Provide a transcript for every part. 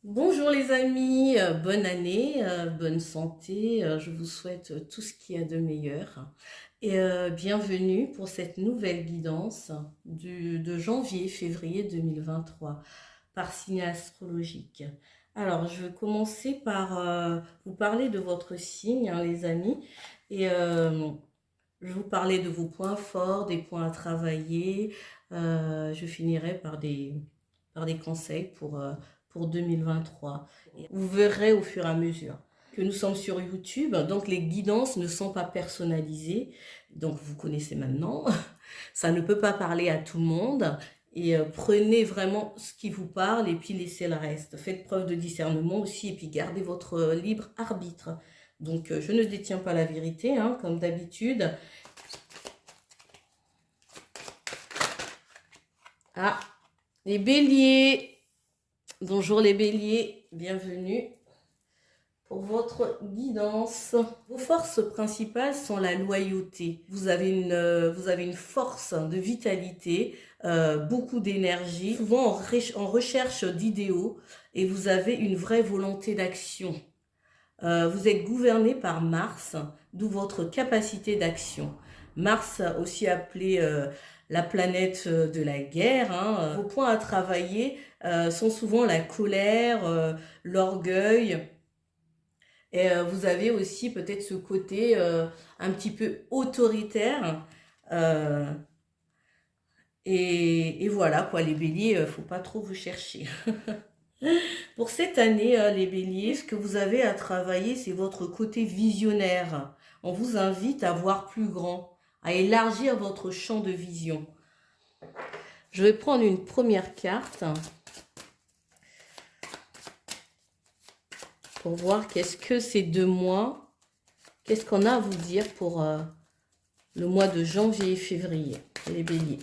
Bonjour les amis, bonne année, bonne santé, je vous souhaite tout ce qu'il y a de meilleur et bienvenue pour cette nouvelle guidance de janvier-février 2023 par signe astrologique. Alors je vais commencer par vous parler de votre signe, hein, les amis, et je vais vous parler de vos points forts, des points à travailler, je finirai par des conseils pour 2023. Vous verrez au fur et à mesure que nous sommes sur YouTube, donc les guidances ne sont pas personnalisées, donc vous connaissez maintenant, ça ne peut pas parler à tout le monde, et prenez vraiment ce qui vous parle et puis laissez le reste. Faites preuve de discernement aussi et puis gardez votre libre arbitre. Donc je ne détiens pas la vérité, hein, comme d'habitude. Ah, les béliers. Bonjour les béliers, bienvenue pour votre guidance. Vos forces principales sont la loyauté. Vous avez une force de vitalité, beaucoup d'énergie, souvent en recherche d'idéaux, et vous avez une vraie volonté d'action. Vous êtes gouverné par Mars, d'où votre capacité d'action. Mars, aussi appelé la planète de la guerre, hein. Vos points à travailler sont souvent la colère, l'orgueil. Et vous avez aussi peut-être ce côté un petit peu autoritaire. Euh, et voilà, quoi, les béliers, faut pas trop vous chercher. Pour cette année, les béliers, ce que vous avez à travailler, c'est votre côté visionnaire. On vous invite à voir plus grand, à élargir votre champ de vision. Je vais prendre une première carte pour voir qu'est-ce que ces 2 mois, qu'est-ce qu'on a à vous dire pour le mois de janvier et février, les béliers.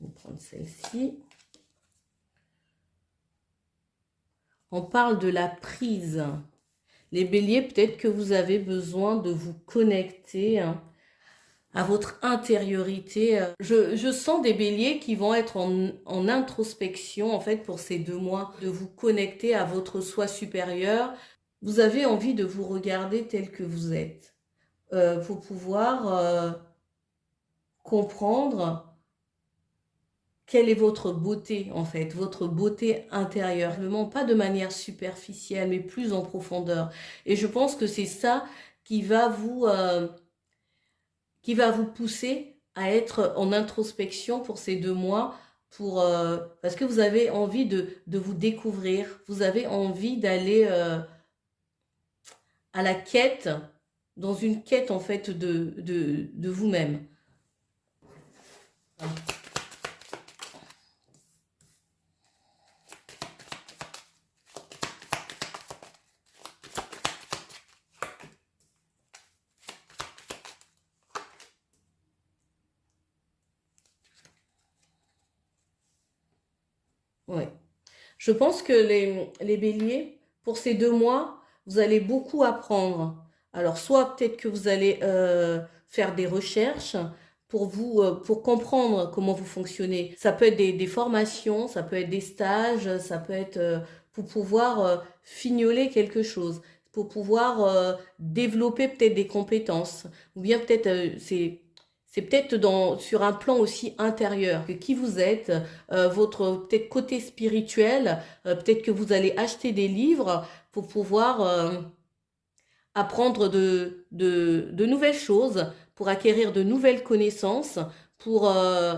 On va prendre celle-ci. On parle de la prise. Les béliers, peut-être que vous avez besoin de vous connecter à votre intériorité. Je sens des béliers qui vont être en introspection, en fait, pour ces 2 mois, de vous connecter à votre soi supérieur. Vous avez envie de vous regarder tel que vous êtes, pour pouvoir comprendre quelle est votre beauté, en fait, votre beauté intérieure. Vraiment, pas de manière superficielle, mais plus en profondeur. Et je pense que c'est ça qui va vous pousser à être en introspection pour ces 2 mois, parce que vous avez envie de vous découvrir, vous avez envie d'aller à la quête, dans une quête en fait de vous-même. Ouais. Je pense que les béliers, pour ces 2 mois, vous allez beaucoup apprendre. Alors, soit peut-être que vous allez faire des recherches pour comprendre comment vous fonctionnez. Ça peut être des formations, ça peut être des stages, ça peut être pour pouvoir fignoler quelque chose, pour pouvoir développer peut-être des compétences. Ou bien peut-être c'est peut-être sur un plan aussi intérieur, que qui vous êtes, votre peut-être côté spirituel, peut-être que vous allez acheter des livres pour pouvoir apprendre de nouvelles choses, pour acquérir de nouvelles connaissances, pour, euh,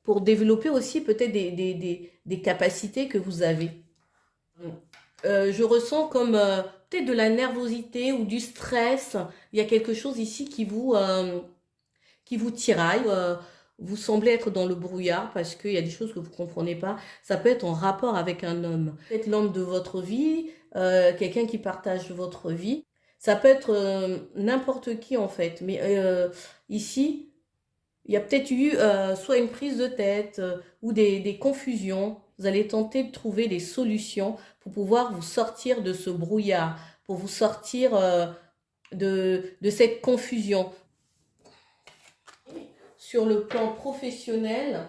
pour développer aussi peut-être des capacités que vous avez. Je ressens comme peut-être de la nervosité ou du stress. Il y a quelque chose ici qui vous tiraille. Vous semblez être dans le brouillard parce qu'il y a des choses que vous ne comprenez pas. Ça peut être en rapport avec un homme. Peut-être l'homme de votre vie, quelqu'un qui partage votre vie. Ça peut être n'importe qui en fait. Mais ici, il y a peut-être eu soit une prise de tête ou des confusions. Vous allez tenter de trouver des solutions pour pouvoir vous sortir de ce brouillard, pour vous sortir de cette confusion. Sur le plan professionnel,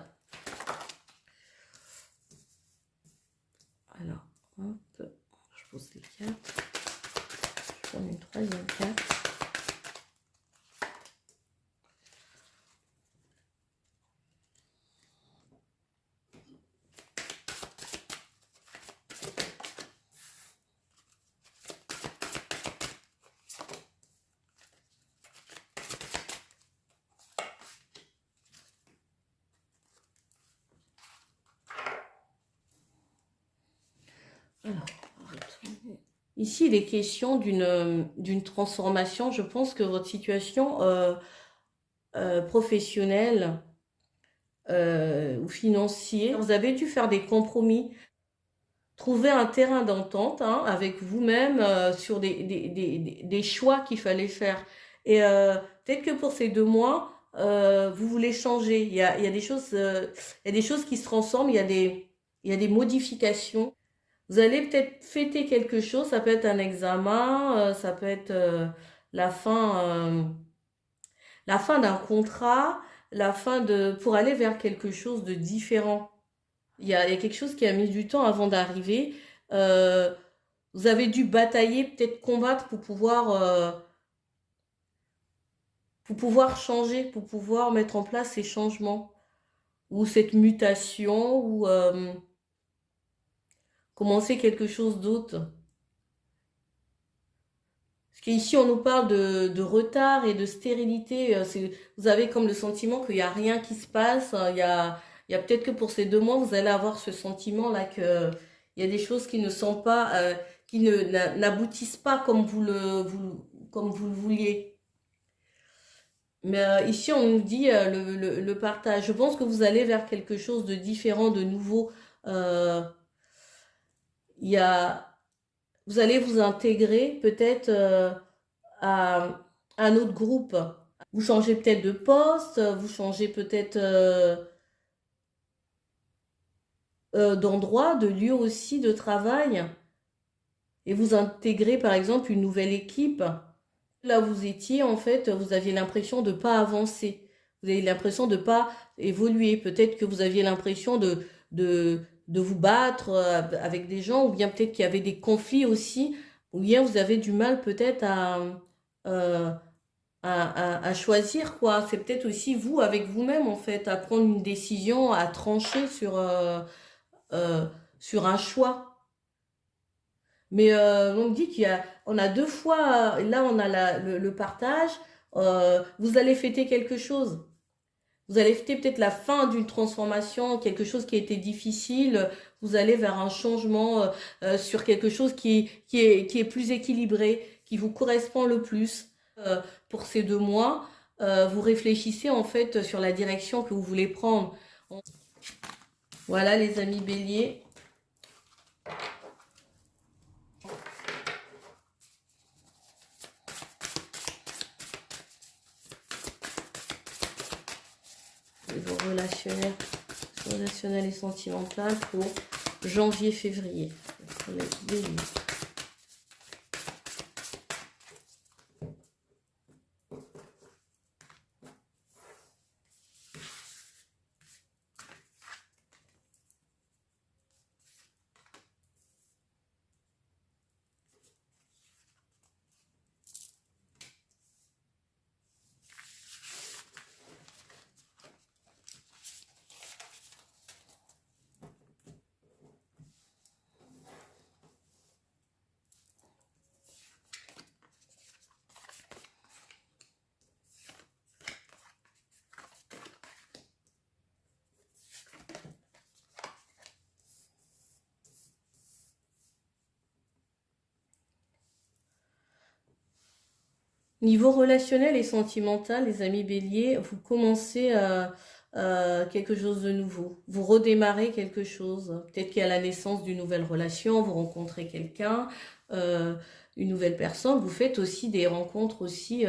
troisième carte. Alors, ici, il est question d'une transformation. Je pense que votre situation professionnelle ou financière, vous avez dû faire des compromis, trouver un terrain d'entente hein, avec vous-même sur des choix qu'il fallait faire. Et peut-être que pour ces 2 mois, vous voulez changer. Il y a des choses, il y a des choses qui se transforment, il y a des modifications. Vous allez peut-être fêter quelque chose, ça peut être un examen, ça peut être la fin, euh, la fin d'un contrat, pour aller vers quelque chose de différent. Il y a quelque chose qui a mis du temps avant d'arriver. Euh, Vous avez dû batailler, peut-être combattre pour pouvoir changer, pour pouvoir mettre en place ces changements ou cette mutation ou commencer quelque chose d'autre. Parce qu'ici, on nous parle de retard et de stérilité. Vous avez comme le sentiment qu'il n'y a rien qui se passe. Il y a peut-être que pour ces 2 mois, vous allez avoir ce sentiment-là que il y a des choses qui ne sont pas, n'aboutissent pas comme vous le vouliez. Mais ici, on nous dit le partage. Je pense que vous allez vers quelque chose de différent, de nouveau. Euh, il y a, Vous allez vous intégrer peut-être à un autre groupe. Vous changez peut-être de poste, vous changez peut-être d'endroit, de lieu aussi de travail, et vous intégrez par exemple une nouvelle équipe. Là où vous étiez, en fait, vous aviez l'impression de ne pas avancer. Vous avez l'impression de ne pas évoluer. Peut-être que vous aviez l'impression de vous battre avec des gens, ou bien peut-être qu'il y avait des conflits aussi, ou bien vous avez du mal peut-être euh, à choisir, quoi. C'est peut-être aussi vous, avec vous-même, en fait, à prendre une décision, à trancher euh, sur un choix. Mais on me dit on a 2 fois, là on a le partage, vous allez fêter quelque chose. Vous allez fêter peut-être la fin d'une transformation, quelque chose qui a été difficile. Vous allez vers un changement sur quelque chose qui est plus équilibré, qui vous correspond le plus. Pour ces 2 mois, vous réfléchissez en fait sur la direction que vous voulez prendre. Voilà les amis béliers. Niveau relationnel et sentimental pour janvier-février. Pour les béliers. Niveau relationnel et sentimental, les amis béliers, vous commencez quelque chose de nouveau. Vous redémarrez quelque chose. Peut-être qu'il y a la naissance d'une nouvelle relation, vous rencontrez quelqu'un, euh, une nouvelle personne. Vous faites aussi des rencontres aussi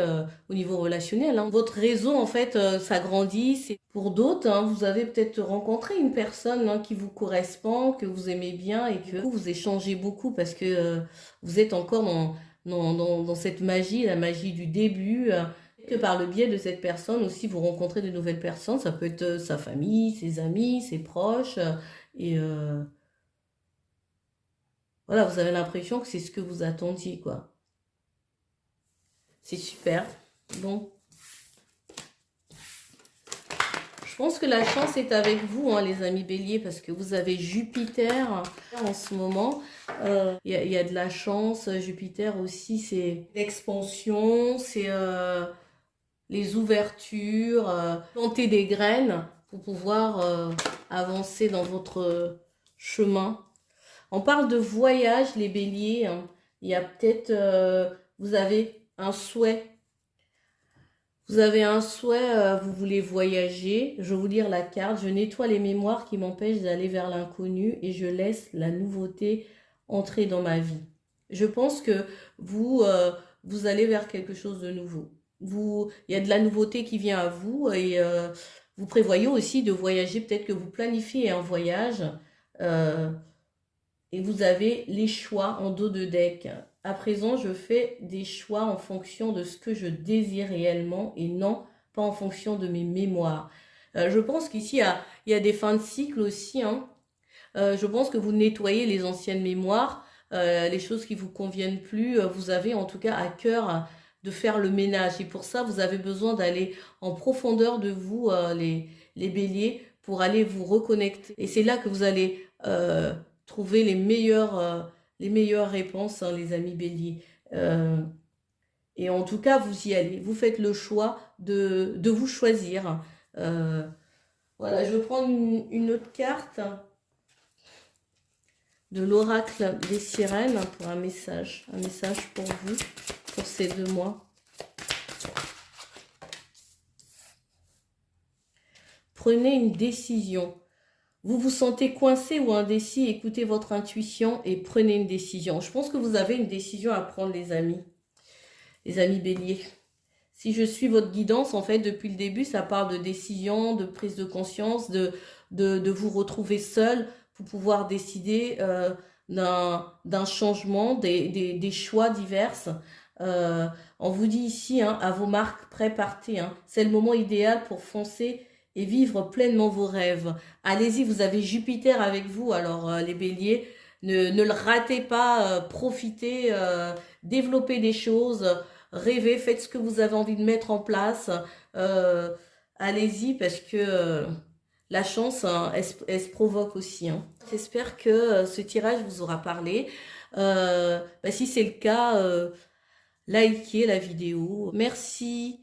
au niveau relationnel. Hein. Votre réseau, en fait, s'agrandit. Pour d'autres, hein, vous avez peut-être rencontré une personne hein, qui vous correspond, que vous aimez bien et que vous échangez beaucoup parce que vous êtes encore dans cette magie, la magie du début, que par le biais de cette personne aussi, vous rencontrez de nouvelles personnes. Ça peut être sa famille, ses amis, ses proches. Et voilà, vous avez l'impression que c'est ce que vous attendiez, quoi. c'est super. Bon. Je pense que la chance est avec vous, hein, les amis béliers, parce que vous avez Jupiter en ce moment. Il y a de la chance. Jupiter aussi, c'est l'expansion, c'est les ouvertures, planter des graines pour pouvoir avancer dans votre chemin. On parle de voyage, les béliers, hein. Il y a peut-être, vous avez un souhait. Vous avez un souhait, vous voulez voyager. Je vais vous lire la carte. Je nettoie les mémoires qui m'empêchent d'aller vers l'inconnu et je laisse la nouveauté entrer dans ma vie. Je pense que vous allez vers quelque chose de nouveau. Il y a de la nouveauté qui vient à vous et vous prévoyez aussi de voyager. Peut-être que vous planifiez un voyage et vous avez les choix en dos de deck. À présent, je fais des choix en fonction de ce que je désire réellement et non pas en fonction de mes mémoires. Je pense qu'ici, il y a des fins de cycle aussi, hein. Je pense que vous nettoyez les anciennes mémoires, les choses qui vous conviennent plus. Vous avez en tout cas à cœur de faire le ménage. Et pour ça, vous avez besoin d'aller en profondeur de vous, les béliers, pour aller vous reconnecter. Et c'est là que vous allez trouver les meilleures réponses, hein, les amis béliers. Et en tout cas, vous y allez. Vous faites le choix de vous choisir. Voilà, je vais prendre une autre carte de l'oracle des sirènes pour un message pour vous, pour ces 2 mois. Prenez une décision. Vous vous sentez coincé ou indécis, écoutez votre intuition et prenez une décision. Je pense que vous avez une décision à prendre, les amis béliers. Si je suis votre guidance, en fait, depuis le début, ça parle de décision, de prise de conscience, de vous retrouver seul pour pouvoir décider d'un changement, des choix divers. On vous dit ici, hein, à vos marques, prêts, partez. Hein. C'est le moment idéal pour foncer et vivre pleinement vos rêves. Allez-y, vous avez Jupiter avec vous, alors les béliers, ne le ratez pas, profitez, développez des choses, rêvez, faites ce que vous avez envie de mettre en place. Allez-y parce que la chance, hein, elle se provoque aussi. Hein. J'espère que ce tirage vous aura parlé. Si c'est le cas, likez la vidéo. Merci